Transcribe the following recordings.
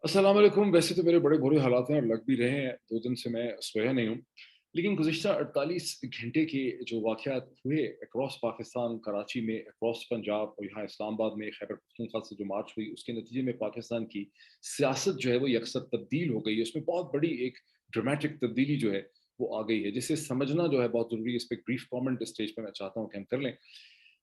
अस्सलाम वालेकुम। वैसे तो मेरे बड़े बुरे हालात हैं और लग भी रहे हैं, 2 दिन से मैं सोया नहीं हूँ। लेकिन गुज़िश्ता 48 घंटे के जो वाक़यात हुए अक्रॉस पाकिस्तान, कराची में, अक्रॉस पंजाब और यहाँ इस्लामाबाद में खैबर पख्तूनख्वा से जो मार्च हुई, उसके नतीजे में पाकिस्तान की सियासत जो है वो यकसर तब्दील हो गई है। उसमें बहुत बड़ी एक ड्रामेटिक तब्दीली जो है वो आ गई है, जिसे समझना जो है बहुत ज़रूरी है। इस पे एक ब्रीफ कमेंट इस स्टेज पे मैं चाहता हूँ कि हम कर लें।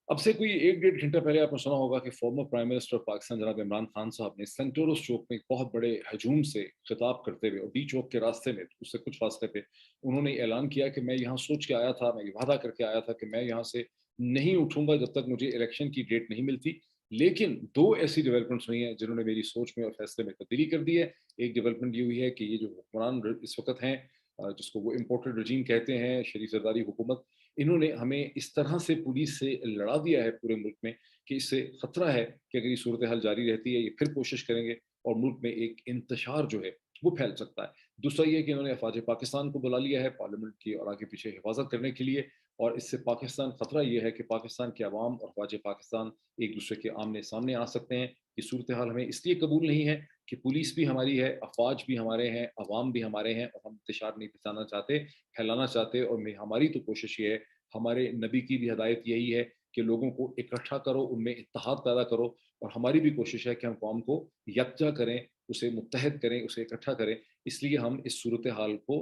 अब से कोई 1 डेढ़ घंटा पहले आपने सुना होगा कि former prime minister of Pakistan जनाब इमरान खान साहब ने सेंटोरस चौक में एक बहुत बड़े हजूम से खिताब करते हुए और डी चौक के रास्ते में उससे कुछ फासले पे उन्होंने ऐलान किया कि मैं यहाँ सोच के आया था, मैं ये वादा करके आया था कि मैं यहाँ से नहीं उठूंगा जब तक मुझे इलेक्शन की डेट नहीं मिलती। लेकिन 2 ऐसी डेवलपमेंट्स हुई हैं जिन्होंने मेरी सोच में और फैसले में तब्दीली कर दी है। एक डेवलपमेंट ये हुई है कि ये जो हुक्मरान इस वक़्त हैं, जिसको वो इम्पोर्टेड रजीम कहते हैं, शरीफ ज़रदारी हुकूमत, इन्होंने हमें इस तरह से पुलिस से लड़ा दिया है पूरे मुल्क में कि इससे खतरा है कि अगर ये सूरत हाल जारी रहती है, ये फिर कोशिश करेंगे और मुल्क में एक इंतशार जो है वो फैल सकता है। दूसरा ये कि इन्होंने अफवाज पाकिस्तान को बुला लिया है पार्लियामेंट की और आगे पीछे हिफाजत करने के लिए। और इससे पाकिस्तान खतरा ये है कि पाकिस्तान के अवाम और अफवाज पाकिस्तान एक दूसरे के आमने सामने आ सकते हैं। ये सूरत हाल हमें इसलिए कबूल नहीं है कि पुलिस भी हमारी है, अफवाज भी हमारे हैं, अवाम भी हमारे हैं और हम इंतशार नहीं फैलाना चाहते, फैलाना चाहते। और हमारी तो कोशिश ये है, हमारे नबी की भी हदायत यही है कि लोगों को इकट्ठा करो, उनमें इत्तेहाद पैदा करो। और हमारी भी कोशिश है कि हम कौम को यकजा करें, उसे मुत्तहद करें, उसे इकट्ठा करें। इसलिए हम इस सूरत हाल को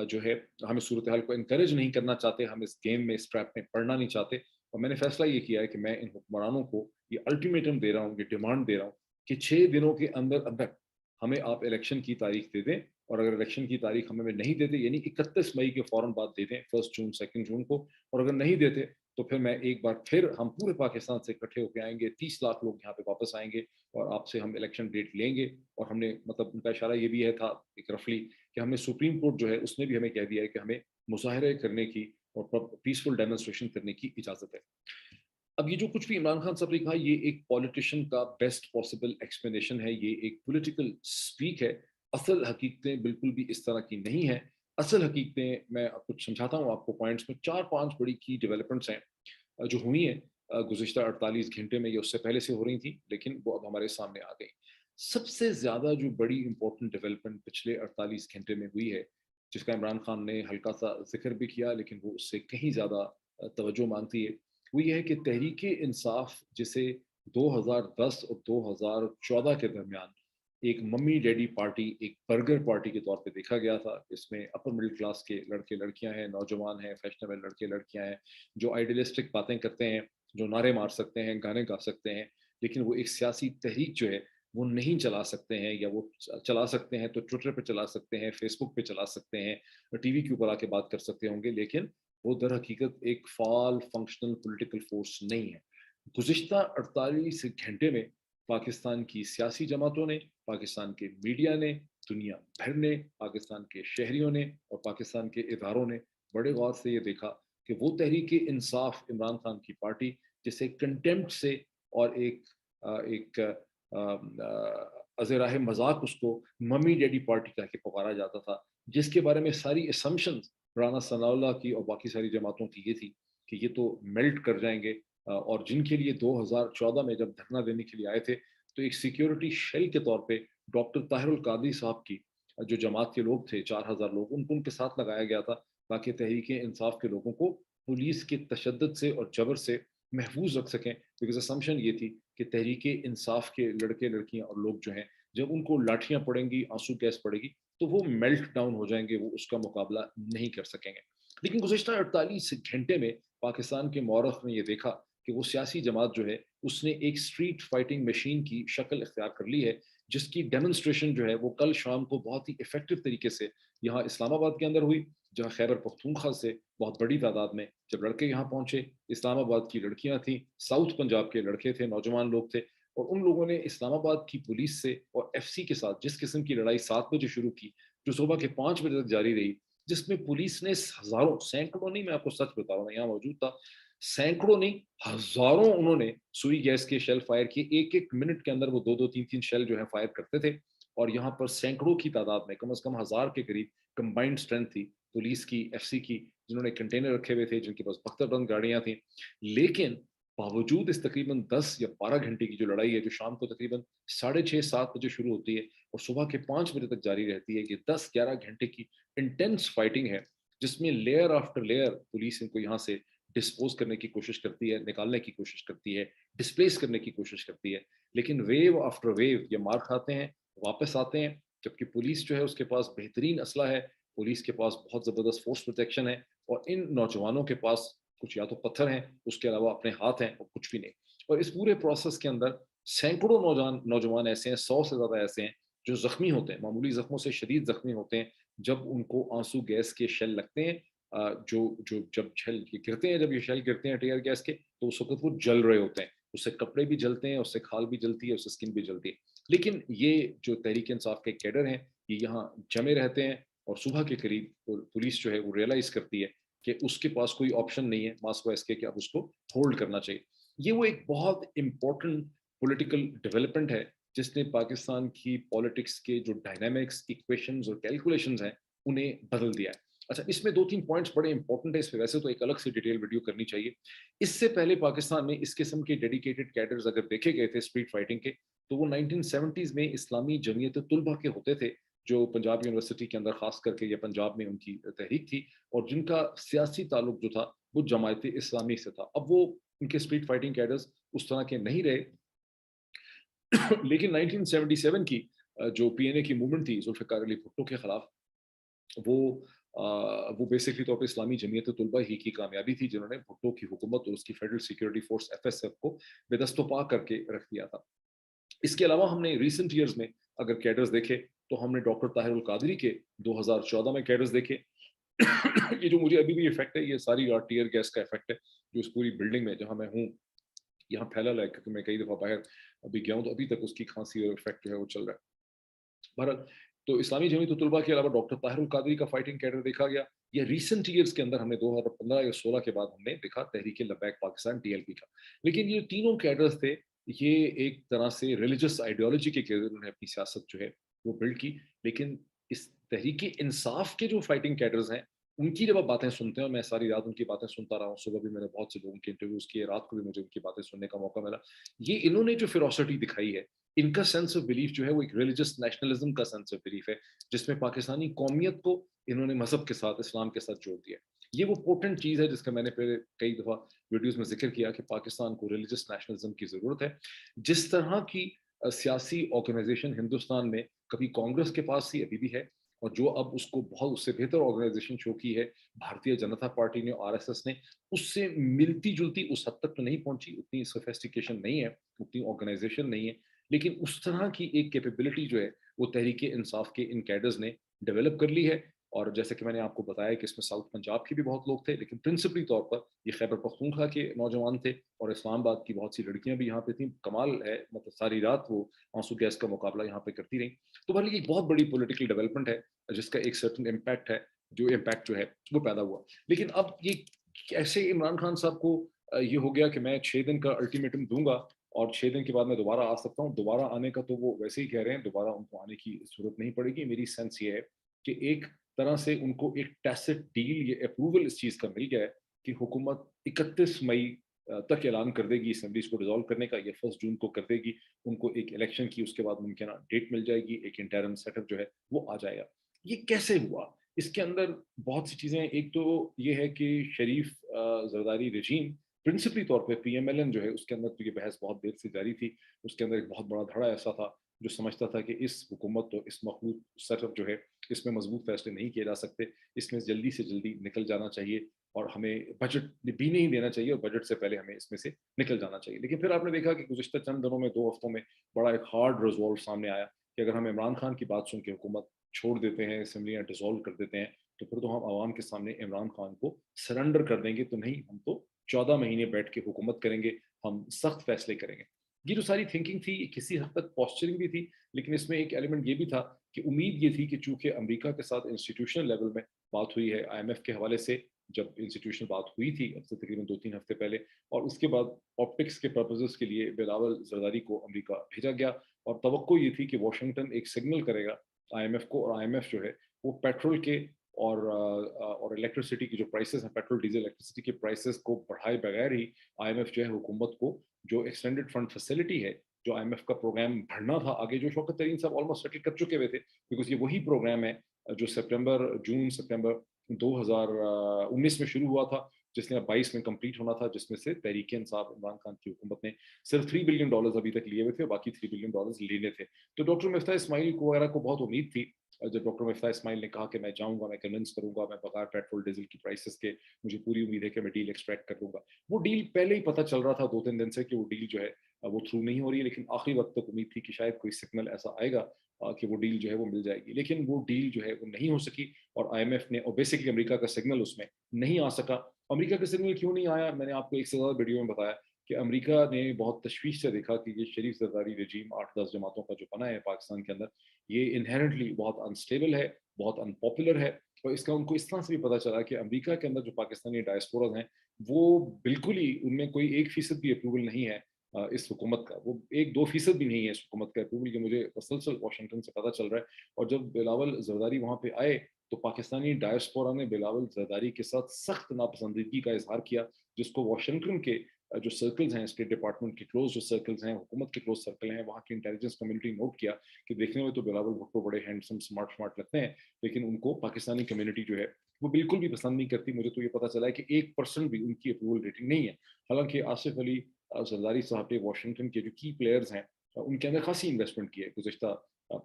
जो है, हम इस सूरत हाल को इनकरेज नहीं करना चाहते, हम इस गेम में, इस ट्रैप में पड़ना नहीं चाहते। और मैंने फैसला ये किया है कि मैं इन हुक्मरानों को ये अल्टीमेटम दे रहा हूँ, ये डिमांड दे रहा हूँ कि 6 दिनों के अंदर अंदर हमें आप इलेक्शन की तारीख दे दें। और अगर इलेक्शन की तारीख हमें नहीं देते, यानी 31 मई के फौरन बाद दे दें, 1 जून 2 जून को। और अगर नहीं देते तो फिर मैं एक बार फिर हम पूरे पाकिस्तान से इकट्ठे होकर आएंगे, 30 लाख लोग यहाँ पे वापस आएंगे और आपसे हम इलेक्शन डेट लेंगे। और हमने मतलब उनका इशारा ये भी है था एक रफली कि हमने सुप्रीम कोर्ट जो है उसने भी हमें कह दिया है कि हमें मुजाहरे करने की और पीसफुल डेमोन्स्ट्रेशन करने की इजाजत है। अब ये जो कुछ भी इमरान खान साहब ने कहा, ये एक पॉलिटिशियन का बेस्ट पॉसिबल एक्सप्लेनेशन है, ये एक पॉलिटिकल स्पीक है। असल हकीकतें बिल्कुल भी इस तरह की नहीं है। असल हकीकतें मैं कुछ समझाता हूँ आपको पॉइंट्स में। 4-5 बड़ी की डेवलपमेंट्स हैं जो हुई हैं गुज़िश्ता 48 घंटे में। ये उससे पहले से हो रही थी, लेकिन वो अब हमारे सामने आ गई। सबसे ज़्यादा जो बड़ी इम्पोर्टेंट डेवलपमेंट पिछले 48 घंटे में हुई है, जिसका इमरान खान ने हल्का-सा ज़िक्र भी किया, लेकिन वो उससे कहीं ज़्यादा तवज्जो माँगती है। वो ये है कि तहरीक-ए-इंसाफ, जिसे 2010 और 2014 के दरमियान एक मम्मी-डैडी पार्टी, एक बर्गर पार्टी के तौर पे देखा गया था। इसमें अपर मिडल क्लास के लड़के-लड़कियाँ हैं, नौजवान हैं, फैशनेबल लड़के-लड़कियाँ हैं, जो आइडियलिस्टिक बातें करते हैं, जो नारे मार सकते हैं, गाने गा सकते हैं, लेकिन वो एक सियासी तहरीक जो है, वो नहीं चला सकते हैं। या वो चला सकते हैं तो ट्विटर पे चला सकते हैं, फेसबुक पे चला सकते हैं, टीवी के ऊपर आके बात कर सकते होंगे, लेकिन वो दर हकीकत एक फ़ाल फंक्शनल पॉलिटिकल फ़ोर्स नहीं है। गुज़िश्ता 48 घंटे में पाकिस्तान की सियासी जमातों ने, पाकिस्तान के मीडिया ने, दुनिया भर ने, पाकिस्तान के शहरियों ने और पाकिस्तान के इदारों ने बड़े गौर से ये देखा कि वो तहरीक-ए-इंसाफ इमरान खान की पार्टी, जिसे कंटेम्प्ट से और एक अज़राह मज़ाक उसको मम्मी डैडी पार्टी कह के पुकारा जाता था, जिसके बारे में सारी असम्पशन्स राना सनाउल्लाह की और बाकी सारी जमातों की ये थी कि ये तो मेल्ट कर जाएंगे। और जिनके लिए 2014 में जब धरना देने के लिए आए थे, तो एक सिक्योरिटी शेल के तौर पे डॉक्टर ताहिरुल कादरी साहब की जो जमात के लोग थे, 4,000 लोग, उनको उनके साथ लगाया गया था ताकि तहरीक इंसाफ के लोगों को पुलिस के तशद्दुद से और जबर से महफूज रख सकें। बिकॉज असम्पशन ये थी कि तहरीक इंसाफ के लड़के लड़कियां और लोग जो हैं, जब उनको लाठियां पड़ेंगी, आंसू गैस पड़ेगी, तो वो मेल्ट डाउन हो जाएंगे, वो उसका मुकाबला नहीं कर सकेंगे। लेकिन गुज़िश्ता 48 घंटे में पाकिस्तान के मौरख ने यह देखा कि वो सियासी जमात जो है, उसने एक स्ट्रीट फाइटिंग मशीन की शक्ल इख्तियार कर ली है, जिसकी डेमोन्स्ट्रेशन जो है वो कल शाम को बहुत ही इफेक्टिव तरीके से यहाँ इस्लामाबाद के अंदर हुई, जहाँ खैबर पख्तूनख्वा से बहुत बड़ी तादाद में जब लड़के यहाँ पहुंचे। इस्लामाबाद की लड़कियां थी, साउथ पंजाब के लड़के थे, नौजवान लोग थे। और उन लोगों ने इस्लामाबाद की पुलिस से और एफसी के साथ जिस किस्म की लड़ाई 7 बजे शुरू की, जो सुबह के 5 बजे तक जारी रही, जिसमें पुलिस ने हजारों, सैकड़ों नहीं, मैं आपको सच बता रहा हूँ, मैं यहाँ मौजूद था, सैकड़ों नहीं, हजारों उन्होंने सुई गैस के शेल फायर किए। एक एक मिनट के अंदर वो दो दो तीन तीन शेल जो है फायर करते थे। और यहाँ पर सैकड़ों की तादाद में, कम से कम 1000 के करीब कंबाइंड स्ट्रेंथ थी पुलिस की, एफसी की, जिन्होंने कंटेनर रखे हुए थे, जिनके पास बख्तर बंद गाड़ियां थी। लेकिन باوجود اس تقریباً 10 یا 12 گھنٹے کی جو لڑائی ہے جو شام کو تقریباً 6:30-7 بجے شروع ہوتی ہے اور صبح کے 5 بجے تک جاری رہتی ہے، یہ 10-11 گھنٹے کی انٹینس فائٹنگ ہے جس میں لیئر آفٹر لیئر پولیس ان کو یہاں سے ڈسپوز کرنے کی کوشش کرتی ہے، نکالنے کی کوشش کرتی ہے، ڈسپلیس کرنے کی کوشش کرتی ہے، لیکن ویو آفٹر ویو یہ مار کھاتے ہیں، واپس آتے ہیں، جبکہ پولیس جو ہے اس کے پاس بہترین اسلحہ ہے، پولیس کے پاس بہت زبردست فورس پروٹیکشن ہے اور ان نوجوانوں کے پاس کچھ یا تو پتھر ہیں، اس کے علاوہ اپنے ہاتھ ہیں اور کچھ بھی نہیں۔ اور اس پورے پروسیس کے اندر سینکڑوں نوجوان ایسے ہیں، 100 سے زیادہ ایسے ہیں جو زخمی ہوتے ہیں، معمولی زخموں سے شدید زخمی ہوتے ہیں جب ان کو آنسو گیس کے شیل لگتے ہیں، جو جو جب شیل گرتے ہیں، جب یہ شیل گرتے ہیں ٹیئر گیس کے تو اس وقت وہ جل رہے ہوتے ہیں، اس سے کپڑے بھی جلتے ہیں، اس سے کھال بھی جلتی ہے، اس سے اسکن بھی جلتی ہے۔ لیکن یہ جو تحریک انصاف کے کیڈر ہیں یہ یہاں جمے رہتے ہیں اور صبح کے قریب پولیس جو ہے وہ ریئلائز کرتی ہے کہ اس کے پاس کوئی آپشن نہیں ہے ماسکو ایس کے کہ اب اس کو ہولڈ کرنا چاہیے۔ یہ وہ ایک بہت امپورٹنٹ پولیٹیکل ڈیولپمنٹ ہے جس نے پاکستان کی پالیٹکس کے جو ڈائنامکس ایکویشنز اور کیلکولیشنز ہیں انہیں بدل دیا ہے۔ اچھا، اس میں 2-3 پوائنٹس بڑے امپورٹنٹ ہیں، اس پہ ویسے تو ایک الگ سے ڈیٹیل ویڈیو کرنی چاہیے۔ اس سے پہلے پاکستان میں اس قسم کے ڈیڈیکیٹڈ کیڈرز اگر دیکھے گئے تھے اسٹریٹ فائٹنگ کے تو وہ 1970s میں اسلامی جمعیت طلبہ کے ہوتے تھے جو پنجاب یونیورسٹی کے اندر خاص کر کے یا پنجاب میں ان کی تحریک تھی اور جن کا سیاسی تعلق جو تھا وہ جماعت اسلامی سے تھا۔ اب وہ ان کے اسٹریٹ فائٹنگ کیڈرز اس طرح کے نہیں رہے لیکن 1977 کی جو پی این اے کی موومنٹ تھی ذوالفقار علی بھٹو کے خلاف، وہ وہ بیسکلی طور پہ اسلامی جمعیت طلبہ ہی کی کامیابی تھی جنہوں نے بھٹو کی حکومت اور اس کی federal security force F S F کو بے دست و پا کر کے رکھ دیا تھا۔ اس کے علاوہ ہم نے ریسنٹ ایئرز میں اگر کیڈرز دیکھے تو ہم نے ڈاکٹر طاہر القادری کے 2014 میں کیڈرز دیکھے۔ یہ جو مجھے ابھی بھی افیکٹ ہے یہ ساری ٹیئر گیس کا افیکٹ ہے جو اس پوری بلڈنگ میں جہاں میں ہوں یہاں پھیلا ہے، کیونکہ میں کئی دفعہ باہر ابھی گیا ہوں تو ابھی تک اس کی کھانسی اور افیکٹ جو ہے وہ چل رہا ہے۔ بہرحال تو اسلامی جمعیت طلبہ کے علاوہ ڈاکٹر طاہر القادری کا فائٹنگ کیڈر دیکھا گیا۔ یہ ریسنٹ ایئرز کے اندر ہم نے 2015 یا 16 کے بعد ہم نے دیکھا Tehreek Labbaik Pakistan T L P کا۔ لیکن یہ تینوں کیڈرز تھے، یہ ایک طرح سے ریلیجس آئیڈیالوجی کے کیڈر انہوں نے اپنی سیاست جو ہے وہ بلڈ کی۔ لیکن اس تحریک انصاف کے جو فائٹنگ کیڈرز ہیں ان کی جب آپ باتیں سنتے ہیں، اور میں ساری رات ان کی باتیں سنتا رہا ہوں، صبح بھی میں نے بہت سے لوگوں کے انٹرویوز کیے، رات کو بھی مجھے ان کی باتیں سننے کا موقع ملا، یہ انہوں نے جو فیروسٹی دکھائی ہے، ان کا سینس آف بلیف جو ہے وہ ایک ریلیجس نیشنلزم کا سینس آف بلیف ہے جس میں پاکستانی قومیت کو انہوں نے مذہب کے ساتھ، اسلام کے ساتھ جوڑ دیا۔ یہ وہ پورٹنٹ چیز ہے جس کا میں نے پہلے کئی دفعہ ویڈیوز میں ذکر کیا کہ پاکستان کو ریلیجس نیشنلزم کی ضرورت ہے۔ جس طرح کی سیاسی آرگنائزیشن ہندوستان میں کبھی کانگریس کے پاس تھی، ابھی بھی ہے، اور جو اب اس کو بہت اس سے بہتر آرگنائزیشن شو کی ہے بھارتیہ جنتا پارٹی نے، آر ایس ایس نے، اس سے ملتی جلتی اس حد تک تو نہیں پہنچی، اتنی سوفیسٹیکیشن نہیں ہے، اتنی آرگنائزیشن نہیں ہے، لیکن اس طرح کی ایک کیپیبلٹی جو ہے وہ تحریک انصاف کے ان کیڈرز نے ڈیولپ کر لی ہے۔ اور جیسے کہ میں نے آپ کو بتایا کہ اس میں ساؤتھ پنجاب کے بھی بہت لوگ تھے، لیکن پرنسپلی طور پر یہ خیبر پختونخوا کے نوجوان تھے اور اسلام آباد کی بہت سی لڑکیاں بھی یہاں پہ تھیں۔ کمال ہے، مطلب ساری رات وہ آنسو گیس کا مقابلہ یہاں پہ کرتی رہیں۔ تو بھلے ایک بہت بڑی پولیٹیکل ڈیولپمنٹ ہے جس کا ایک سرٹن امپیکٹ ہے، جو امپیکٹ جو ہے وہ پیدا ہوا۔ لیکن اب یہ ایسے عمران خان صاحب کو یہ ہو گیا کہ میں 6 دن کا الٹیمیٹم دوں گا اور 6 دن کے بعد میں دوبارہ آ سکتا ہوں۔ دوبارہ آنے کا تو وہ ویسے ہی کہہ رہے ہیں، دوبارہ ان کو آنے کی ضرورت نہیں پڑے گی۔ میری سینس یہ ہے کہ ایک طرح سے ان کو ایک ٹیسٹ ڈیل، یہ اپروول اس چیز کا مل گیا ہے کہ حکومت 31 مئی تک اعلان کر دے گی اسمبلیز کو ڈیزالو کرنے کا، یہ 1 جون کو کر دے گی، ان کو ایک الیکشن کی اس کے بعد ممکنہ ڈیٹ مل جائے گی، ایک انٹرم سیٹ اپ جو ہے وہ آ جائے گا۔ یہ کیسے ہوا؟ اس کے اندر بہت سی چیزیں، ایک تو یہ ہے کہ شریف زرداری رجیم پرنسپلی طور پہ پی ایم ایل این جو ہے اس کے اندر تو یہ بحث بہت دیر سے جاری تھی، اس کے اندر ایک بہت بڑا دھڑا ایسا تھا جو سمجھتا تھا کہ اس حکومت تو اس مخلوط سیٹ اپ جو ہے اس میں مضبوط فیصلے نہیں کیے جا سکتے، اس میں جلدی سے جلدی نکل جانا چاہیے اور ہمیں بجٹ بھی نہیں دینا چاہیے اور بجٹ سے پہلے ہمیں اس میں سے نکل جانا چاہیے۔ لیکن پھر آپ نے دیکھا کہ گزشتہ چند دنوں میں، 2 ہفتوں میں بڑا ایک ہارڈ ریزولو سامنے آیا کہ اگر ہم عمران خان کی بات سن کے حکومت چھوڑ دیتے ہیں، اسمبلیاں ڈیزالو کر دیتے ہیں، تو پھر تو ہم عوام کے سامنے عمران خان کو سرنڈر کر دیں گے، تو نہیں، ہم تو 14 مہینے بیٹھ کے حکومت کریں گے، ہم سخت فیصلے کریں گے۔ یہ جو ساری تھنکنگ تھی کسی حد تک پوسچرنگ بھی تھی، لیکن اس میں ایک ایلیمنٹ یہ بھی تھا کہ امید یہ تھی کہ چونکہ امریکہ کے ساتھ انسٹیٹیوشنل لیول میں بات ہوئی ہے، آئی ایم ایف کے حوالے سے جب انسٹیٹیوشنل بات ہوئی تھی اب سے تقریباً 2-3 ہفتے پہلے، اور اس کے بعد آپٹکس کے پرپزز کے لیے بلاول زرداری کو امریکہ بھیجا گیا، اور توقع یہ تھی کہ واشنگٹن ایک سگنل کرے گا آئی ایم ایف کو، اور آئی ایم ایف جو ہے وہ پیٹرول کے اور इलेक्ट्रिसिटी की जो प्राइसेस हैं, पेट्रोल डीजल इलेक्ट्रिसिटी के प्राइसेस को बढ़ाए बगैर ही आईएमएफ जो है हुकूमत को जो एक्सटेंडेड फंड फैसिलिटी है, जो आईएमएफ का प्रोग्राम भरना था आगे, जो शौकत तरीन साहब ऑलमोस्ट सेटल कर चुके हुए थे, बिकॉज ये वही प्रोग्राम है जो जून सितंबर 2019 में शुरू हुआ था, जिसने अब 22 में कंप्लीट होना था, जिसमें से तहरीक इंसाफ इमरान खान की हुकूमत ने सिर्फ $3 बिलियन अभी तक लिए हुए थे, बाकी $3 बिलियन लेने थे। तो डॉक्टर मिफ्ता इस्माइल को वगैरह को बहुत उम्मीद थी, जब डॉक्टर मिफ्ता इस्माइल ने कहा कि मैं जाऊंगा, मैं कन्विंस करूंगा, मैं बगैर पेट्रोल डीजल की प्राइसेस के, मुझे पूरी उम्मीद है कि मैं डील एक्सट्रैक्ट कर लूंगा। वो डील पहले ही पता चल रहा था 2-3 दिन से कि वो डील जो है वो थ्रू नहीं हो रही है, लेकिन आखिरी वक्त तक उम्मीद थी कि शायद कोई सिग्नल ऐसा आएगा कि वो डील जो है वो मिल जाएगी, लेकिन वो डील जो है वो नहीं हो सकी। और आईएमएफ ने, और बेसिकली अमेरिका का सिग्नल उसमें नहीं आ सका। अमेरिका का सिग्नल क्यों नहीं आया, मैंने आपको एक से ज़्यादा वीडियो में बताया कि अमेरिका ने बहुत तशवीश से देखा कि ये शरीफ जरदारी रजीम 8-10 जमातों का जो बना है पाकिस्तान के अंदर, ये इनहेरेंटली बहुत अनस्टेबल है, बहुत अनपॉपुलर है। और इसका उनको इस तरह से भी पता चला कि अमेरिका के अंदर जो पाकिस्तानी डायस्पोराज हैं, वो बिल्कुल ही, उनमें कोई 1% भी अप्रूवल नहीं है इस हुकूमत का, वो 1-2% भी नहीं है इस हुकूमत का अप्रूवल, कि मुझे तसलसल वाशिंगटन से पता चल रहा है। और जब बिलावल जरदारी वहाँ पे आए तो पाकिस्तानी डायस्पोरा ने बिलावल जरदारी के साथ सख्त नापसंदीदगी का इजहार किया, जिसको वाशिंगटन के जो सर्कल्स हैं, स्टेट डिपार्टमेंट के क्लोज जो सर्कल्स हैं, हुकूमत के क्लोज सर्कल हैं, वहाँ की इंटेलिजेंस कम्युनिटी नोट किया कि देखने में तो बिलावल भुट्टो बड़े हैंडसम स्मार्ट स्मार्ट लगते हैं, लेकिन उनको पाकिस्तानी कम्युनिटी जो है वो बिल्कुल भी पसंद नहीं करती। मुझे तो ये पता चला है कि 1% भी उनकी अप्रूवल रेटिंग नहीं है। हालांकि आसिफ अली जरदारी साहब ने वाशिंगटन के जो की प्लेयर्स हैं उनके अंदर खासी इन्वेस्टमेंट की है गुज़श्ता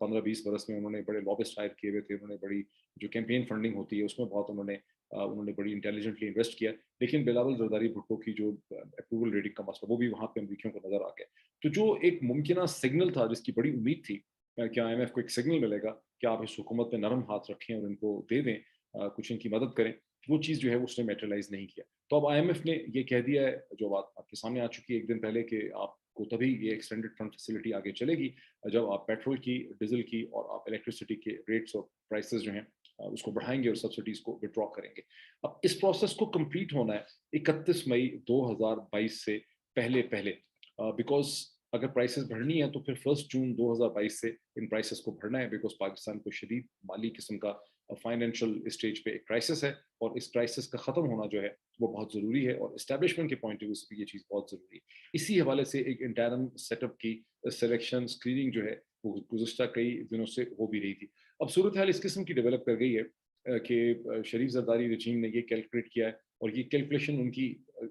15-20 बरस में। उन्होंने बड़े लॉबिस्ट हायर किए हुए थे, उन्होंने बड़ी जो कैंपेन फंडिंग होती है उसमें बहुत उन्होंने बड़ी इंटेलिजेंटली इन्वेस्ट किया। लेकिन बिलावल जरदारी भुट्टो की जो अप्रूवल रेटिंग का मसला, वो भी वहाँ पे अमरीकियों को नजर आ गया। तो जो एक मुमकिन सिग्नल था, जिसकी बड़ी उम्मीद थी कि आईएमएफ को एक सिग्नल मिलेगा कि आप इस हुकूमत पे नरम हाथ रखें और इनको दे दें, कुछ इनकी मदद करें, वो चीज़ जो है उसने मेटेरियलाइज नहीं किया। तो अब आईएमएफ ने ये कह दिया है, जो बात आपके सामने आ चुकी है एक दिन पहले, कि आपको तभी ये एक्सटेंडेड फंड फैसिलिटी आगे चलेगी जब आप पेट्रोल की, डीजल की और आप इलेक्ट्रिसिटी के रेट्स और प्राइसेस जो हैं उसको बढ़ाएंगे और सब्सिडीज को विड्रॉ करेंगे। अब इस प्रोसेस को कंप्लीट होना है 31 मई 2022 से पहले पहले, बिकॉज अगर प्राइसेस बढ़नी है तो फिर 1 जून 2022 से इन प्राइसेस को भरना है, बिकॉज पाकिस्तान को शदीद माली किस्म का फाइनेंशियल स्टेज पे एक क्राइसिस है, और इस क्राइसिस का ख़त्म होना जो है वो बहुत ज़रूरी है, और इस्टेब्लिशमेंट के पॉइंट ऑफ व्यू से भी ये चीज़ बहुत ज़रूरी है। इसी हवाले से एक इंटरम सेटअप की सिलेक्शन स्क्रीनिंग जो है वो गुज़श्ता कई दिनों से हो भी रही थी। अब सूरत हाल इस किस्म की डेवलप कर गई है कि शरीफ जरदारी रजीम ने ये कैलकुलेट किया है, और ये कैलकुलेशन उनकी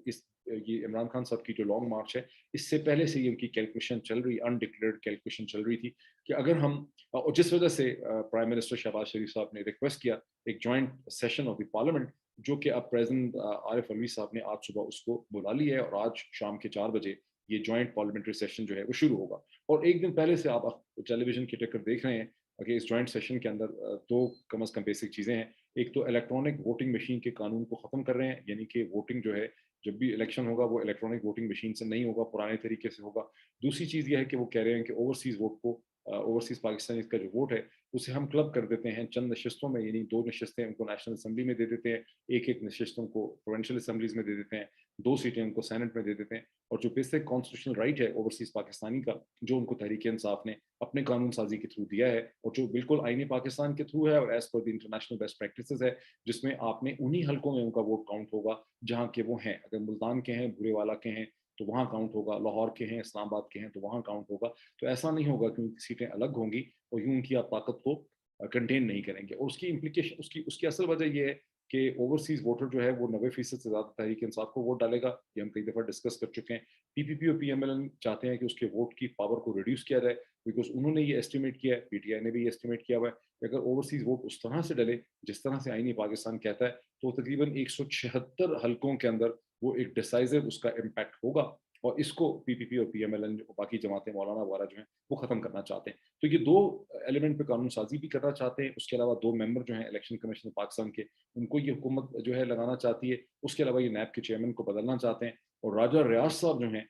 इस ये इमरान खान साहब की जो लॉन्ग मार्च है, इससे पहले से ये उनकी कैलकुलेशन चल रही, अनडिक्लेयर्ड कैलकुलेशन चल रही थी कि अगर हम, और जिस वजह से प्राइम मिनिस्टर शहबाज शरीफ साहब ने रिक्वेस्ट किया एक joint session of the parliament, जो कि अब प्रेसिडेंट आरिफ अलवी साहब ने आज सुबह उसको बुला लिया है, और आज शाम के 4 बजे ये जॉइंट पार्लियामेंट्री सेशन जो है वो शुरू होगा। और एक दिन पहले से आप टेलीविजन की टिकर देख रहे हैं कि इस जॉइंट सेशन के अंदर दो कम अज़ कम बेसिक चीज़ें हैं। एक तो इलेक्ट्रॉनिक वोटिंग मशीन के कानून को ख़त्म कर रहे हैं, यानी कि वोटिंग जो है, जब भी इलेक्शन होगा वो इलेक्ट्रॉनिक वोटिंग मशीन से नहीं होगा, पुराने तरीके से होगा। दूसरी चीज़ ये है कि वो कह रहे हैं कि ओवरसीज़ वोट को, ओवरसीज़ पाकिस्तानीज़ का जो वोट है उसे हम क्लब कर देते हैं चंद नशस्तों में, यानी 2 नशस्तें उनको नेशनल असम्बली में दे देते हैं, एक-एक नशस्त उनको प्रोविंशियल असम्बलीज़ में दे देते हैं, 2 सीटें उनको सेनेट में दे देते हैं, और जो बेसिक कॉन्स्टिट्यूशनल राइट है ओवरसीज़ पाकिस्तानी का, जो उनको तहरीक इंसाफ ने अपने कानून साजी के थ्रू दिया है, और जो बिल्कुल आईनी पाकिस्तान के थ्रू है और as per the international best practices है, जिसमें आपने उन्हीं हलकों में उनका वोट काउंट होगा जहाँ के वो हैं। अगर मुल्तान के हैं, बुरेवाला के हैं, तो वहाँ काउंट होगा, लाहौर के हैं, इस्लामाबाद के हैं, तो वहाँ काउंट होगा। तो ऐसा नहीं होगा कि उनकी सीटें अलग होंगी और यूँ उनकी आप ताकत को कंटेन नहीं करेंगे। और उसकी इम्प्लीकेशन, उसकी उसकी असल वजह ये है कि ओवरसीज़ वोटर जो है वो 90% से ज़्यादा तहरीक इंसाफ को वोट डालेगा। ये हम कई दफ़ा डिस्कस कर चुके हैं। पीपीपी और पीएमएल चाहते हैं कि उसके वोट की पावर को रिड्यूस किया जाए, बिकॉज़ उन्होंने ये एस्टिमेट किया है, पीटीआई ने भी ये एस्टिमेट किया हुआ है कि अगर ओवरसीज़ वोट उस तरह से डले जिस तरह से आईनी पाकिस्तान कहता है, तो तकरीबन 176 हलकों के अंदर वो एक डिसाइसिव उसका इम्पैक्ट होगा, और इसको पीपीपी और पीएमएल और बाकी जमातें, मौलाना वगैरह जो हैं, वो ख़त्म करना चाहते हैं। तो ये 2 एलिमेंट पे कानून साज़ी भी करना चाहते हैं। उसके अलावा 2 मेंबर जो हैं इलेक्शन कमीशन पाकिस्तान के, उनको ये हुकूमत जो है लगाना चाहती है। उसके अलावा ये नैब के चेयरमैन को बदलना चाहते हैं, और राजा रियाज साहब जो हैं,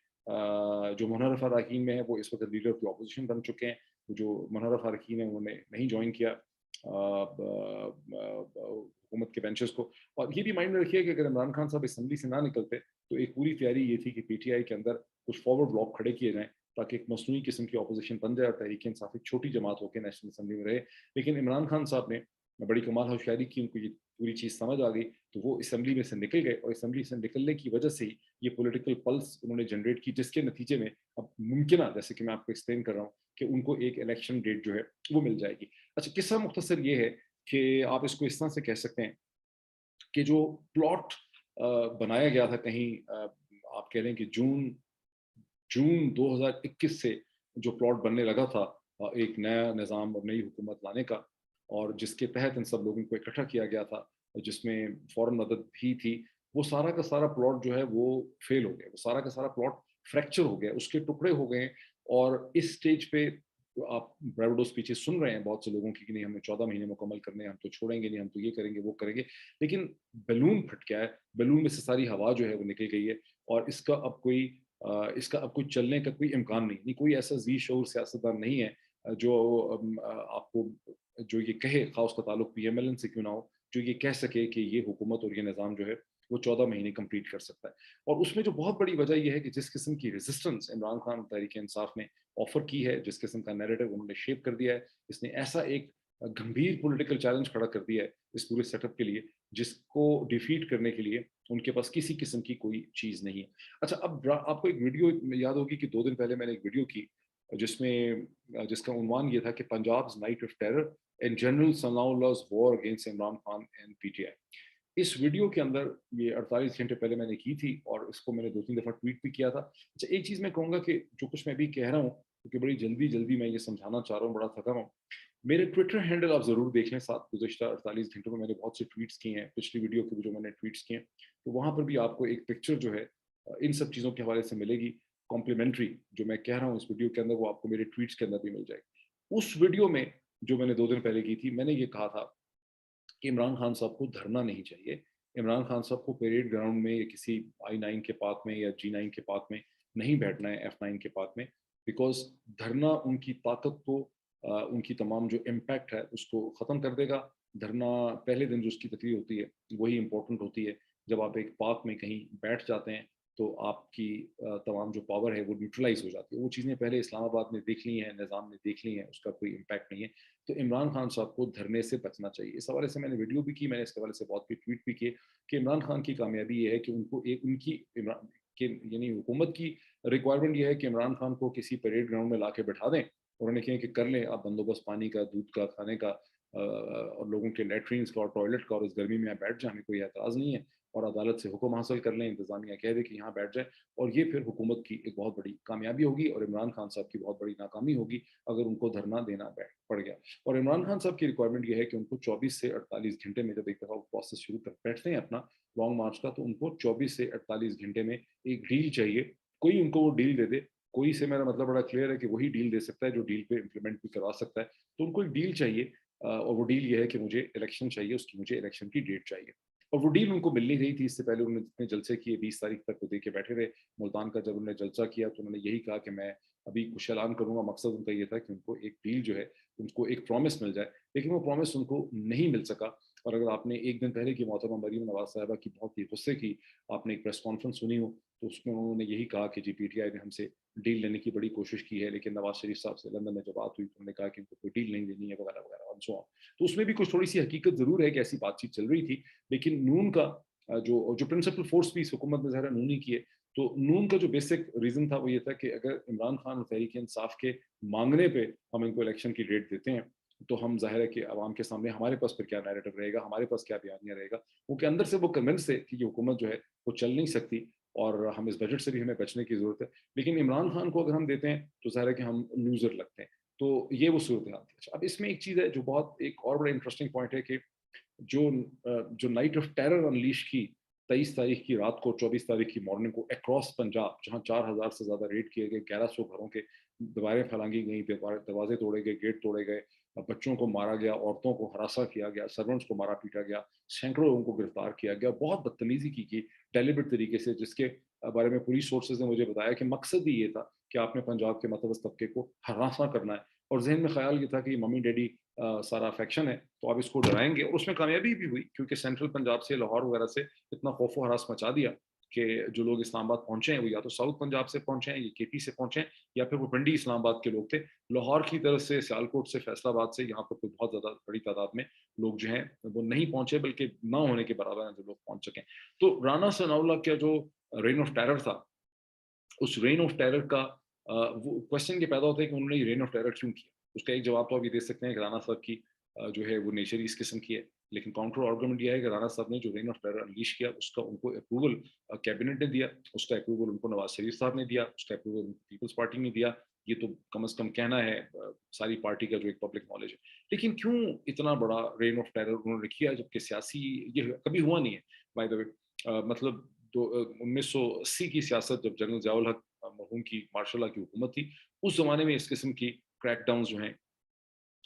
जो मुनर्रफ अरकान में है, वो इस वक्त लीडर ऑफ द अपोजिशन बन चुके हैं। जो मुनर्रफ अरकान है उन्होंने नहीं ज्वाइन किया हुकूमत के बेंचेस को। और ये भी माइंड में रखिए कि अगर इमरान खान साहब असम्बली से ना निकलते तो एक पूरी तैयारी ये थी कि पीटीआई के अंदर कुछ फॉरवर्ड ब्लॉक खड़े किए जाएं, ताकि एक मसनूई किस्म की अपोजिशन बन जाए और तहरीक इंसाफ एक छोटी जमात होकर नेशनल असम्बली में रहे। लेकिन इमरान खान साहब ने बड़ी कमाल होशियारी की, उनको ये पूरी चीज़ समझ आ गई, तो वो असेंबली में से निकल गए और असेंबली से निकलने की वजह से ही ये पॉलिटिकल पल्स उन्होंने जनरेट की, जिसके नतीजे में अब मुमकिन है, जैसे कि मैं आपको एक्सप्लेन कर रहा हूँ, कि उनको एक इलेक्शन डेट जो है वो मिल जाएगी। अच्छा, किस्सा मुख्तसर ये है कि आप इसको इस तरह से कह सकते हैं कि जो प्लॉट बनाया गया था कहीं, आप कह लें कि जून जून 2021 से जो प्लॉट बनने लगा था एक नया निज़ाम और नई हुकूमत लाने का, और जिसके तहत इन सब लोगों को इकट्ठा किया गया था, जिसमें फ़ौरन मदद भी थी, वो सारा का सारा प्लॉट जो है वो फ़ेल हो गया। वो सारा का सारा प्लॉट फ्रैक्चर हो गया, उसके टुकड़े हो गए, और इस स्टेज पे आप ब्रेविडो स्पीचेज़ सुन रहे हैं बहुत से लोगों की कि नहीं, हमें 14 महीने मुकम्मल करने हैं, हम तो छोड़ेंगे नहीं, हम तो ये करेंगे, वो करेंगे। लेकिन बैलून फट गया है, बैलून में से सारी हवा जो है वो निकल गई है, और इसका अब कोई चलने का कोई इम्कान नहीं। नहीं, कोई ऐसा ज़ी शऊर सियासतदान नहीं है जो आपको जो ये कहे, ख़ास उसका ताल्लुक पीएमएलएन से क्यों ना हो, जो ये कह सके कि ये हुकूमत और ये निज़ाम जो है वो 14 महीने कंप्लीट कर सकता है। और उसमें जो बहुत बड़ी वजह ये है कि जिस किस्म की रेजिस्टेंस इमरान खान और तहरीक-ए-इंसाफ ने ऑफ़र की है, जिस किस्म का नैरेटिव उन्होंने शेप कर दिया है, इसने ऐसा एक गंभीर पॉलिटिकल चैलेंज खड़ा कर दिया है इस पूरे सेटअप के लिए, जिसको डिफीट करने के लिए उनके पास किसी किस्म की कोई चीज़ नहीं है। अच्छा, अब आपको एक वीडियो याद होगी कि 2 दिन पहले मैंने एक वीडियो की, जिसमें जिसका उन्वान ये था कि Punjab's night of terror and general Sanaullah's war against Imran Khan and PTI. इस वीडियो के अंदर ये 48 घंटे पहले मैंने की थी, और इसको मैंने 2-3 दफ़ा ट्वीट भी किया था। अच्छा, एक चीज़ मैं कहूँगा कि जो कुछ मैं अभी कह रहा हूँ, क्योंकि बड़ी जल्दी-जल्दी मैं ये समझाना चाह रहा हूँ, बड़ा थका हुआ हूँ। मेरे ट्विटर हैंडल आप ज़रूर देख लें, साथ गुज़िश्ता 48 घंटों में मैंने बहुत से ट्वीट्स किए हैं, पिछली वीडियो के भी जो मैंने ट्वीट्स किए हैं, तो वहाँ पर भी आपको एक पिक्चर जो है इन सब चीज़ों के हवाले से मिलेगी, कॉम्प्लीमेंट्री, जो मैं कह रहा हूँ इस वीडियो के अंदर, वो आपको मेरे ट्वीट्स के अंदर भी मिल जाएगी। उस वीडियो में, जो मैंने 2 दिन पहले की थी, मैंने ये कहा था कि इमरान खान साहब को धरना नहीं चाहिए। इमरान खान साहब को परेड ग्राउंड में या किसी आई-9 के पार्क में या जी-9 के पार्क में नहीं बैठना है, एफ-9 के पार्क में, बिकॉज़ धरना उनकी ताकत को, उनकी तमाम जो इम्पैक्ट है उसको ख़त्म कर देगा। धरना पहले दिन जो उसकी तकरीर होती है, वही इम्पोर्टेंट होती है। जब आप एक पार्क में कहीं बैठ जाते हैं, तो आपकी तमाम जो पावर है वो न्यूट्रलाइज़ हो जाती है। वो चीज़ें पहले इस्लामाबाद ने देख ली हैं, निज़ाम ने देख ली हैं, उसका कोई इम्पैक्ट नहीं है। तो इमरान खान साहब को धरने से बचना चाहिए। इस हवाले से मैंने वीडियो भी की, मैंने इसके हवाले से बहुत भी ट्वीट भी किए कि इमरान खान की कामयाबी ये है कि उनको एक उनकी इमरान के यानी हुकूमत की रिक्वायरमेंट ये है कि इमरान खान को किसी परेड ग्राउंड में लाके बिठा दें, और उन्हें कहें कि कर लें आप बंदोबस्त पानी का, दूध का, खाने का, और लोगों के लैट्रिन्स का और टॉयलेट का, और इस गर्मी में आप बैठ जाएँ, हमें कोई एतराज़ नहीं है, और अदालत से हुक्म हासिल कर लें, इंतज़ामिया कह दे कि यहाँ बैठ जाएँ, और ये फिर हुकूमत की एक बहुत बड़ी कामयाबी होगी, और इमरान खान साहब की बहुत बड़ी नाकामी होगी अगर उनको धरना देना बैठ पड़ गया। और इमरान खान साहब की रिक्वायरमेंट ये है कि उनको 24 से 48 घंटे में, जब एक दफ़ा वो प्रोसेस शुरू कर बैठते हैं अपना लॉन्ग मार्च का, तो उनको 24 से 48 घंटे में एक डील चाहिए। कोई उनको वो डील दे दे, कोई से मेरा मतलब बड़ा क्लियर है कि वही डील दे सकता है जो डील पे इम्प्लीमेंट भी करवा सकता है। तो उनको एक डील चाहिए, और वो डील ये है कि मुझे इलेक्शन चाहिए, उसकी मुझे इलेक्शन की डेट चाहिए। और वो डील उनको मिल नहीं रही थी, इससे पहले उन्होंने जितने जलसे किए 20 तारीख तक वो दे के बैठे रहे। मुल्तान का जब उन्होंने जलसा किया तो उन्होंने यही कहा कि मैं अभी कुछ ऐलान करूँगा, मकसद उनका ये था कि उनको एक डील जो है, उनको एक प्रॉमिस मिल जाए, लेकिन वो प्रॉमिस उनको नहीं मिल सका। और अगर आपने 1 दिन पहले की मोहतरमा मरीम नवाज़ साहिबा की बहुत ही गुस्से की आपने एक प्रेस कॉन्फ्रेंस सुनी हो, तो उसमें उन्होंने यही कहा कि जी पीटीआई ने हमसे डील लेने की बड़ी कोशिश की है, लेकिन नवाज़ शरीफ साहब से लंदन में जब बात हुई तो उन्होंने कहा कि उनको कोई डील नहीं देनी है, वगैरह-वगैरह एंड सो ऑन। तो उसमें भी कुछ थोड़ी-सी हकीकत ज़रूर है कि ऐसी बातचीत चल रही थी, लेकिन नून का जो प्रिंसिपल फोर्स भी इस हुकूमत में ज़ाहिर है नून ही की है। तो नून का जो बेसिक रीज़न था वो ये था कि अगर इमरान खान और तहरीक-ए-इंसाफ के माँगने पे हम इनको इलेक्शन की डेट देते हैं, तो हम ज़ाहिर है कि अवाम के सामने हमारे पास फिर क्या नैरेटिव रहेगा, हमारे पास क्या बयानिया रहेगा। उनके अंदर से वो कन्विंस थे कि ये हुकूमत जो है वो चल नहीं सकती, और हम इस बजट से भी हमें बचने की ज़रूरत है। लेकिन इमरान खान को अगर हम देते हैं तो ज़ाहिर है कि हम लूज़र लगते हैं। तो ये वो सूरत-ए-हाल थी। अच्छा, अब इसमें एक चीज़ है जो बहुत एक और बड़ा इंटरेस्टिंग पॉइंट है कि जो नाइट ऑफ टेरर अनलीश की 23 तारीख की रात को, 24 तारीख की मॉर्निंग को अक्रॉस पंजाब, जहाँ 4000 से ज़्यादा रेड किए गए, 1100 घरों के दीवारें फैलांगी गई, दरवाजे तोड़े गए, गेट तोड़े गए, बच्चों को मारा गया, औरतों को हरासा किया गया, सर्वेंट्स को मारा पीटा गया, सैकड़ों लोगों को गिरफ्तार किया गया, बहुत बदतमीजी की गई डेलिबरेट तरीके से, जिसके बारे में पुलिस सोर्सेज ने मुझे बताया कि मकसद ही ये था कि आपने पंजाब के मतवस तबके को हरासा करना है, और जहन में ख्याल ये था कि मम्मी डैडी सारा अफेक्शन है, तो आप इसको डराएंगे, और उसमें कामयाबी भी हुई, क्योंकि सेंट्रल पंजाब से, लाहौर वगैरह से इतना खौफ व हरास मचा दिया کہ جو لوگ اسلام آباد پہنچے ہیں وہ یا تو ساؤتھ پنجاب سے پہنچے ہیں یا KP سے پہنچے ہیں یا پھر وہ پنڈی اسلام آباد کے لوگ تھے. لاہور کی طرف سے، سیالکوٹ سے، فیصل آباد سے یہاں پر کوئی بہت زیادہ بڑی تعداد میں لوگ جو ہیں وہ نہیں پہنچے، بلکہ نہ ہونے کے برابر ہیں جو لوگ پہنچ سکیں. تو رانا ثناء اللہ کا جو رین آف ٹیرر تھا، اس رین آف ٹیرر کا وہ کوشچن یہ پیدا ہوتا ہے کہ انہوں نے یہ رین آف ٹیرر کیوں کیا. اس کا ایک جواب تو آپ یہ دے سکتے ہیں کہ رانا صاحب کی جو ہے وہ نیچر اس قسم کی ہے، لیکن کاؤنٹر آرگومنٹ یہ ہے کہ رانا صاحب نے جو رین آف ٹیرر انلیش کیا اس کا ان کو اپروول کیبنٹ نے دیا، اس کا اپروول ان کو نواز شریف صاحب نے دیا، اس کا اپروول ان کو پیپلز پارٹی نے دیا. یہ تو کم از کم کہنا ہے ساری پارٹی کا جو ایک پبلک نالج ہے. لیکن کیوں اتنا بڑا رین آف ٹیرر انہوں نے کیا جبکہ سیاسی یہ کبھی ہوا نہیں ہے بائی دا وے. مطلب 1980 کی سیاست جب جنرل ضیاء الحق مرحوم کی ماشاء اللہ کی حکومت تھی، اس زمانے میں اس قسم کی کریک ڈاؤنز جو ہیں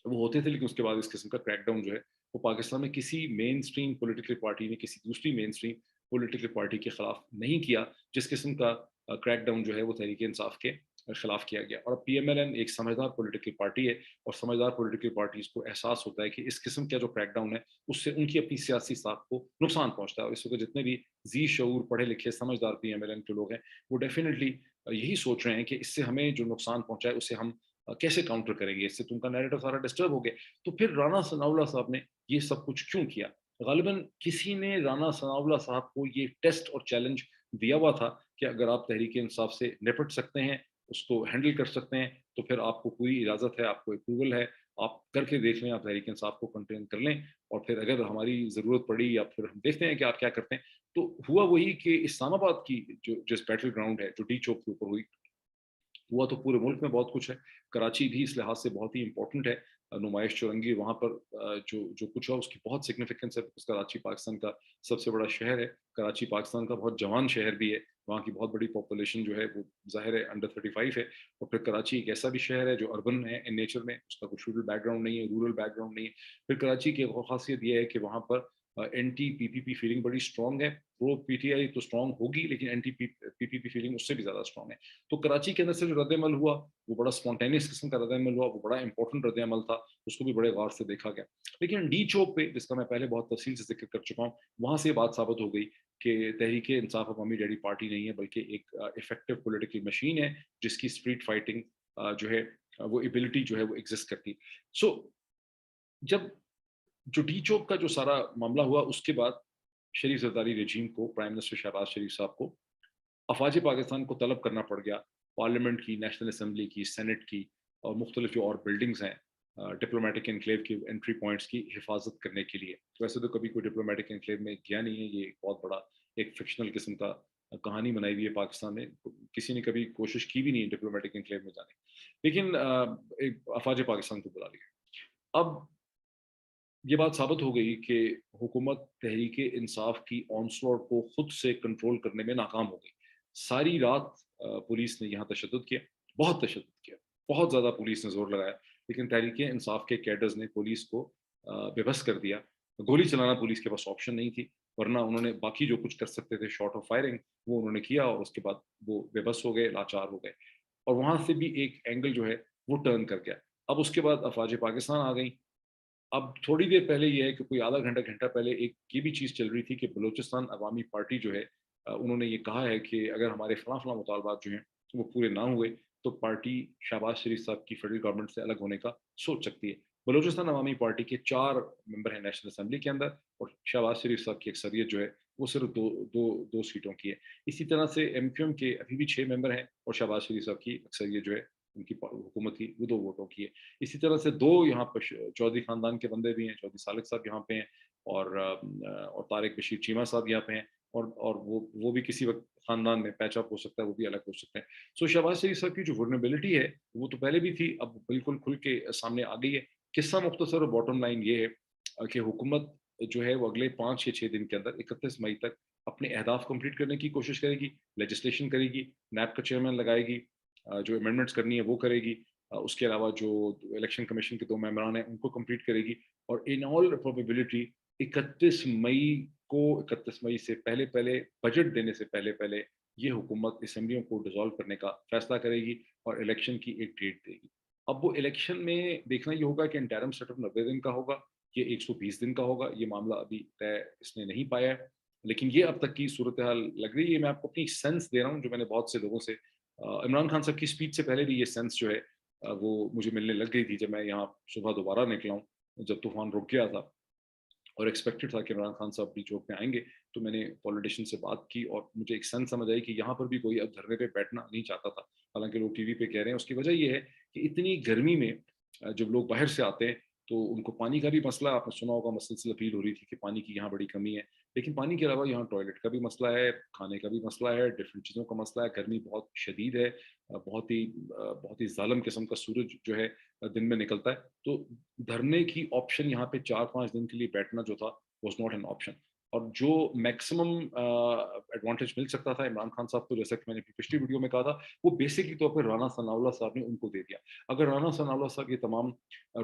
وہ ہوتے تھے، لیکن اس کے بعد اس قسم کا کریک ڈاؤن جو ہے وہ پاکستان میں کسی مین اسٹریم پولیٹیکل پارٹی نے کسی دوسری مین اسٹریم پولیٹیکل پارٹی کے خلاف نہیں کیا جس قسم کا کریک ڈاؤن جو ہے وہ تحریک انصاف کے خلاف کیا گیا. اور PMLN ایک سمجھدار پولیٹیکل پارٹی ہے، اور سمجھدار پولیٹیکل پارٹیز کو احساس ہوتا ہے کہ اس قسم کا جو کریک ڈاؤن ہے اس سے ان کی اپنی سیاسی ساکھ کو نقصان پہنچتا ہے. اور اس وقت جتنے بھی ذی شعور پڑھے لکھے سمجھدار PMLN کے لوگ ہیں وہ ڈیفینیٹلی یہی سوچ رہے ہیں کہ اس سے ہمیں جو نقصان پہنچا ہے اسے ہم کیسے کاؤنٹر کریں گے، اس سے تم کا نیریٹو سارا ڈسٹرب ہو گیا. تو پھر رانا ثناء اللہ صاحب نے یہ سب کچھ کیوں کیا؟ غالباً کسی نے رانا ثناء اللہ صاحب کو یہ ٹیسٹ اور چیلنج دیا ہوا تھا کہ اگر آپ تحریک انصاف سے نپٹ سکتے ہیں، اس کو ہینڈل کر سکتے ہیں، تو پھر آپ کو پوری اجازت ہے، آپ کو اپروول ہے، آپ کر کے دیکھ لیں، آپ تحریک انصاف کو کنٹین کر لیں، اور پھر اگر ہماری ضرورت پڑی یا پھر ہم دیکھتے ہیں کہ آپ کیا کرتے ہیں. تو ہوا وہی کہ اسلام آباد کی جس بیٹل گراؤنڈ ہے جو ڈی چوک کے اوپر ہوئی، ہوا تو پورے ملک میں بہت کچھ ہے. کراچی بھی اس لحاظ سے بہت ہی امپورٹنٹ ہے. نمائش چورنگی وہاں پر جو کچھ ہے اس کی بہت سگنیفیکنس ہے. کراچی پاکستان کا سب سے بڑا شہر ہے، کراچی پاکستان کا بہت جوان شہر بھی ہے، وہاں کی بہت بڑی پاپولیشن جو ہے وہ ظاہر ہے انڈر 35 ہے. اور پھر کراچی ایک ایسا بھی شہر ہے جو اربن ہے ان نیچر میں، اس کا کوئی شیڈول بیک گراؤنڈ نہیں ہے، رورل بیک گراؤنڈ نہیں ہے. پھر کراچی کی ایک خاصیت یہ ہے کہ وہاں پر اینٹی PPP فیلنگ بڑی اسٹرانگ ہے. پرو PTI تو اسٹرانگ ہوگی، لیکن اینٹی PPP فیلنگ اس سے بھی زیادہ اسٹرانگ ہے. تو کراچی کے اندر سے جو رد عمل ہوا وہ بڑا اسپونٹینیس قسم کا رد عمل ہوا، وہ بڑا امپورٹنٹ رد عمل تھا، اس کو بھی بڑے غور سے دیکھا گیا. لیکن ڈی چوک پہ، جس کا میں پہلے بہت تفصیل سے ذکر کر چکا ہوں، وہاں سے یہ بات ثابت ہو گئی کہ تحریک انصاف عوامی ڈیڈی پارٹی نہیں ہے، بلکہ ایک افیکٹو پولیٹیکل مشین ہے جس کی اسٹریٹ فائٹنگ جو ہے وہ ایبلٹی جو ہے وہ ایگزسٹ کرتی. سو جب جو ڈی چوک کا جو سارا معاملہ ہوا، اس کے بعد شریف زرداری رجیم کو، پرائم منسٹر شہباز شریف صاحب کو افواج پاکستان کو طلب کرنا پڑ گیا پارلیمنٹ کی، نیشنل اسمبلی کی، سینٹ کی اور مختلف جو اور بلڈنگز ہیں ڈپلومیٹک انکلیو کی انٹری پوائنٹس کی حفاظت کرنے کے لیے. ویسے تو کبھی کوئی ڈپلومیٹک انکلیو میں گیا نہیں ہے، یہ ایک بہت بڑا ایک فکشنل قسم کا کہانی بنائی ہوئی ہے پاکستان میں، کسی نے کبھی کوشش کی بھی نہیں ڈپلومیٹک انکلیو میں جانے. لیکن افواج پاکستان کو بلا لیا. اب یہ بات ثابت ہو گئی کہ حکومت تحریک انصاف کی آنسلوٹ کو خود سے کنٹرول کرنے میں ناکام ہو گئی. ساری رات پولیس نے یہاں تشدد کیا، بہت تشدد کیا، بہت زیادہ پولیس نے زور لگایا، لیکن تحریک انصاف کے کیڈرز نے پولیس کو بے بس کر دیا. گولی چلانا پولیس کے پاس آپشن نہیں تھی، ورنہ انہوں نے باقی جو کچھ کر سکتے تھے شارٹ آف فائرنگ وہ انہوں نے کیا، اور اس کے بعد وہ بے بس ہو گئے، لاچار ہو گئے. اور وہاں سے بھی ایک اینگل جو ہے وہ ٹرن کر گیا. اب اس کے بعد افواج پاکستان آ گئیں. اب تھوڑی دیر پہلے یہ ہے کہ کوئی آدھا گھنٹہ پہلے ایک یہ بھی چیز چل رہی تھی کہ بلوچستان عوامی پارٹی جو ہے انہوں نے یہ کہا ہے کہ اگر ہمارے فلاں مطالبات جو ہیں وہ پورے نہ ہوئے تو پارٹی شہباز شریف صاحب کی فیڈرل گورنمنٹ سے الگ ہونے کا سوچ سکتی ہے. بلوچستان عوامی پارٹی کے 4 ممبر ہیں نیشنل اسمبلی کے اندر، اور شہباز شریف صاحب کی اکثریت جو ہے وہ صرف دو سیٹوں کی ہے. اسی طرح سے MQM کے ابھی بھی 6 ممبر ہیں، اور شہباز شریف صاحب کی اکثریت جو ہے ان کی حکومت کی وہ 2 ووٹوں کی ہے. اسی طرح سے 2 یہاں پر چودھری خاندان کے بندے بھی ہیں، چودھری سالک صاحب یہاں پہ ہیں، اور طارق بشیر چیمہ صاحب یہاں پہ ہیں، اور وہ بھی کسی وقت خاندان میں پیچ اپ ہو سکتا ہے، وہ بھی الگ ہو سکتے ہیں. سو شہباز شریف صاحب کی جو ورنیبلٹی ہے وہ تو پہلے بھی تھی، اب بالکل کھل کے سامنے آ گئی ہے. قصہ مختصر اور باٹم لائن یہ ہے کہ حکومت جو ہے وہ اگلے 5 یا 6 دن کے اندر 31 مئی تک اپنے اہداف کمپلیٹ کرنے کی کوشش کرے گی. لیجسلیشن کرے گی، نیب کا چیئرمین لگائے گی، جو امینڈمنٹس کرنی ہے وہ کرے گی، اس کے علاوہ جو الیکشن کمیشن کے 2 ممبران ہیں ان کو کمپلیٹ کرے گی. اور ان آل پروبیبلٹی 31 مئی سے پہلے بجٹ دینے سے پہلے یہ حکومت اسمبلیوں کو ڈیزالو کرنے کا فیصلہ کرے گی اور الیکشن کی ایک ڈیٹ دے گی. اب وہ الیکشن میں دیکھنا یہ ہوگا کہ انٹرم سیٹ اپ 90 دن کا ہوگا، یہ 120 دن کا ہوگا. یہ معاملہ ابھی طے اس نے نہیں پایا ہے. لیکن یہ اب تک کی صورتحال لگ رہی ہے. میں آپ کو اپنی سینس دے رہا ہوں جو میں نے بہت سے لوگوں سے عمران خان صاحب کی اسپیچ سے پہلے بھی یہ سینس جو ہے وہ مجھے ملنے لگ گئی تھی جب میں یہاں صبح دوبارہ نکلا ہوں جب طوفان رک گیا تھا اور ایکسپیکٹڈ تھا کہ عمران خان صاحب بھی چوک میں آئیں گے. تو میں نے پولیٹیشین سے بات کی اور مجھے ایک سینس سمجھ آئی کہ یہاں پر بھی کوئی اب دھرنے پہ بیٹھنا نہیں چاہتا تھا. حالانکہ لوگ ٹی وی پہ کہہ رہے ہیں. اس کی وجہ یہ ہے کہ اتنی گرمی میں جب لوگ باہر سے آتے ہیں تو ان کو پانی کا بھی مسئلہ, آپ نے سنا ہوگا مسلسل اپیل ہو رہی تھی کہ پانی کی یہاں بڑی کمی ہے. لیکن پانی کے علاوہ یہاں ٹوائلٹ کا بھی مسئلہ ہے, کھانے کا بھی مسئلہ ہے, ڈفرینٹ چیزوں کا مسئلہ ہے. گرمی بہت شدید ہے, بہت ہی ظالم قسم کا سورج جو ہے دن میں نکلتا ہے. تو دھرنے کی آپشن یہاں پہ 4-5 دن کے لیے بیٹھنا جو تھا واز ناٹ این آپشن. اور جو میکسیمم ایڈوانٹیج مل سکتا تھا عمران خان صاحب کو, جیسا کہ میں نے پچھلی ویڈیو میں کہا تھا, وہ بیسکلی طور پہ رانا ثناء اللہ صاحب نے ان کو دے دیا. اگر رانا ثناء اللہ صاحب یہ تمام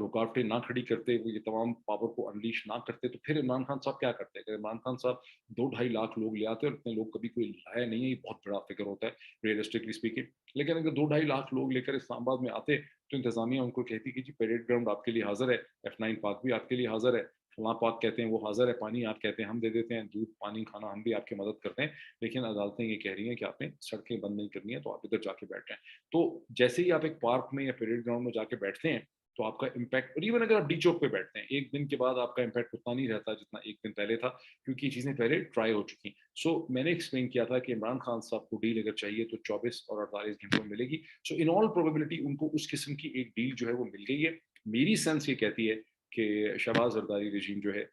رکاوٹیں نہ کھڑی کرتے, وہ یہ تمام پاور کو انلیش نہ کرتے, تو پھر عمران خان صاحب کیا کرتے؟ اگر عمران خان صاحب 2-2.5 لاکھ لوگ لے آتے, اور اتنے لوگ کبھی کوئی لایا نہیں ہے, یہ بہت بڑا فگر ہوتا ہے ریئلسٹکلی اسپیکنگ. لیکن اگر 2-2.5 لاکھ لوگ لے کر اسلام آباد میں آتے تو انتظامیہ ان کو کہتی کہ جی پیریڈ گراؤنڈ آپ کے لیے حاضر ہے, F9 پارک بھی آپ کے لیے حاضر ہے, فلاں پاک کہتے ہیں وہ حاضر ہے, پانی آپ کہتے ہیں ہم دے دیتے ہیں, دودھ پانی کھانا ہم بھی آپ کی مدد کرتے ہیں. لیکن عدالتیں یہ کہہ رہی ہیں کہ آپ نے سڑکیں بند نہیں کرنی ہے, تو آپ ادھر جا کے بیٹھ جائیں. تو جیسے ہی آپ ایک پارک میں یا پیریڈ گراؤنڈ میں جا کے بیٹھتے ہیں تو آپ کا امپیکٹ, اور ایون اگر آپ ڈی چوک پہ بیٹھتے ہیں, ایک دن کے بعد آپ کا امپیکٹ اتنا نہیں رہتا جتنا ایک دن پہلے تھا, کیونکہ یہ چیزیں پہلے ٹرائی ہو چکی. سو میں نے ایکسپلین کیا تھا کہ عمران خان صاحب کو ڈیل اگر چاہیے تو 24 اور 48 گھنٹوں میں ملے گی. سو ان آل پروبیبلٹی ان کو اس قسم کی ایک ڈیل جو ہے وہ مل گئی ہے. میری سینس یہ کہتی ہے کہ شہباز زرداری رجیم جو ہے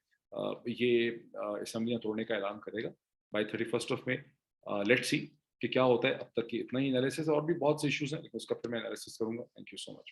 یہ اسمبلیاں توڑنے کا اعلان کرے گا بائی 31 مئی. لیٹ سی کہ کیا ہوتا ہے. اب تک کی اتنا ہی انالیسس, اور بھی بہت سے ایشوز ہیں لیکن اس کا پھر میں انالیسس کروں گا. Thank you so much.